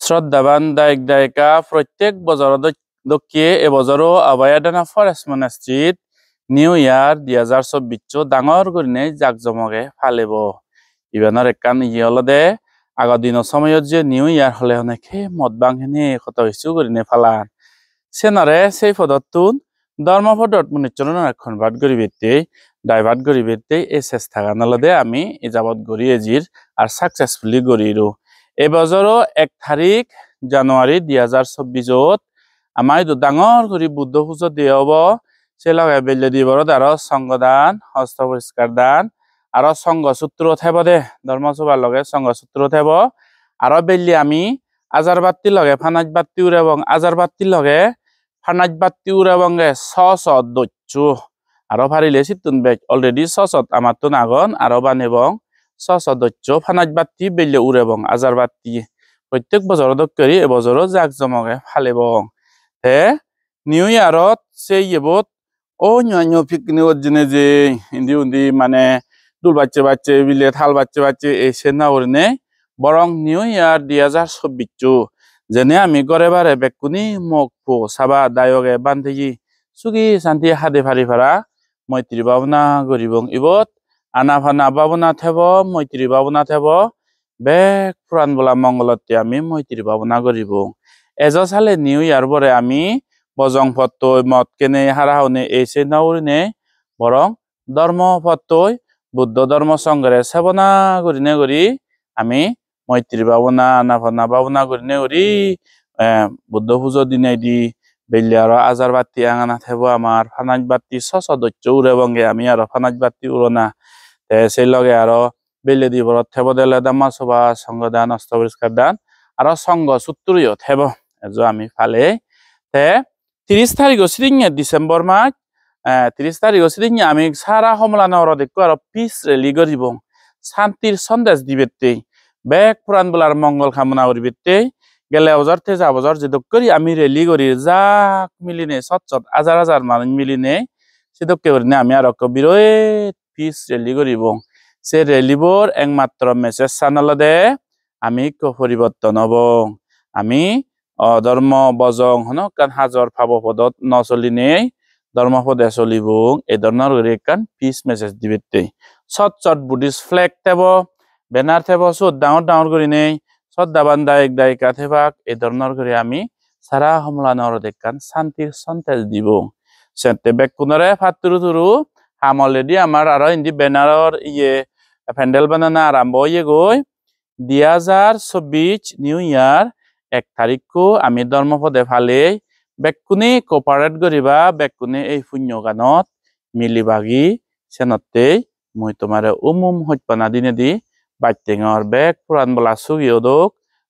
শ্রদ্ধাবান দায়িক দায়িকা প্রত্যেক বছর দক্ষিয়ে এবছরও আবায়াডানা ফরেস্ট মনাস্ট্রিত নিউ ইয়ার 2024 ডাঙর করে জাকজমকে ফালিব ইবানৰ একখান হলদে আগৰ দিনৰ সময়ত যে নিউ ইয়ার হলে অনেকে মদ বাংখিনি কত ইস্যু করে ফালান সেনরে সেই পদতুন ধর্মপদত মুনিচরণ কনভার্ট করি বেতে ডাইভার্ট করি বেতে এই চেষ্টা গানলদে আমি এই যাবত গড়ি এজির আর সাকসেসফুলি গড়িরো এবছরও 1 তারিখ জানুয়ারি 2024 আমার ডাঙর করে বুদ্ধ পুজো দিয়ে হব সে লগে বেলে দিবরত আর সংগদান হস্ত পরিষ্কার দান আর সংঘসূত্র থাকব দে ধর্মসভার লগে সংঘসূত্র থাকব আর বেলি আমি আজার বাতি লগে ফানাজ বাতি উড়ে এবং আজার বাতি লগে ফানাজ বাতি উড়ে এবং দৈচ্ছু আরো ফারিলে সিতুন বেগ অলরেডি সসত আমার তো নাগন আরো বান এবং দৈচ্ছু ফানাজ বাতি বেলে উড়ে এবং আজার বাতি প্রত্যেক বছর দক্ষরি এবছরও জাকজমকে ফালিব হে নিউ ইয়ারত সেই এবত অন্য পিকনিক জন্য যে হিন্দি উন্দি মানে দুল বাচ্চে বিলে থাল বাচ্চে এই সেনা ওরনে বরং নিউ ইয়ার 2024 যেনে আমি গড়ে বারে বেকুনি মোক ফো সাবা দায়গে বান্ধি সুগি শান্তি হাদে ফারি ফারা মৈত্রী ভাবনা গরিবং ইবত আনা ফানা ভাবনা থেব মৈত্রী ভাবনা থেব বেক পুরান বলা মঙ্গলতে আমি মৈত্রী ভাবনা গরিবং এজ সালে নিউ ইয়ার বরে আমি বজং ফত্তই মত কেনে হারা হনে এই সেনা ওরনে বরং ধর্ম ফত্তই বুদ্ধ ধর্ম সংঘরে সেবনা করিনে করি আমি মৈত্রী ভাবনা নাফনা ভাবনা করিনে করি বুদ্ধ পুজো দিনে দি বেলি আর আজার বাতি আঙানা থেব আমার ফানাজ বাতি সদস্য উড়ে বঙ্গে আমি আর ফানাজ বাতি উড়না সেই লগে আর বেলে দিবরত থেব দেলে দামা সভা সংঘদান অস্ত পরিষ্কার দান আর সংঘ সূত্রীয় থেব এজ আমি ফালে তে 30 তারিখ সিরিঙে ডিসেম্বর মাস 30 তারিখ সিরিঙে আমি সারা হমলানা ওর দেখো আর পিস রেলি করিব শান্তির সন্দেশ দিবেতে বেক পুরান বলার মঙ্গল কামনা করিবেতে গেলে অজর তে যা বজর যে দক্করি আমি রেলি করি যাক মিলিনে সৎ হাজার মানুষ মিলিনে সে দক্কে করিনে আমি আর বিরয়ে পিস রেলি করিব সে রেলিবর একমাত্র মেসেজ চানাল দে আমি পরিবর্তন হব আমি ধর্ম বজং হন কান হাজর ভাব পদত নচলিনে ধর্মপদে চলিব এই ধরনের কান পিস মেসেজ দিবে সৎ বুদ্ধিস্ট ফ্লেগ থেব বেনার থেব সৎ ডাঙর করে নেই শ্রদ্ধাবান দায়িক দায়িকা থেবাক এই ধরনের করে আমি সারা হমলানোর দেখান শান্তির সন্তেজ দিব সেতে বেকুনরে ফাতুরু তুরু হাম অলরেডি আমার আর ইন্দি বেনারর প্যান্ডেল বানানা আরম্ভ হয়ে গই 2024 নিউ ইয়ার 1 তারিখও আমি ধর্মপদে ফালে বেকুনি কোপারেট করিবা বেকুনি এই পুণ্য গানত মিলিবাগি সেনতে মই তোমারে হইপানা দিনে দি বাইটেঙর বেক পুরান বলা সুগিয়দক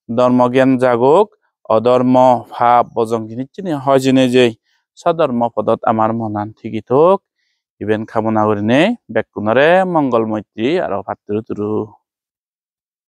ধর্মজ্ঞান জাগক অধর্ম ভাব বজংখিনি চিনি হয় জিনে যে সধর্ম পদত আমার মনান ঠিকই থোক ইভেন কামনা করিনে বেকুনরে মঙ্গল মৈত্রী আর ভাতৃ তুরু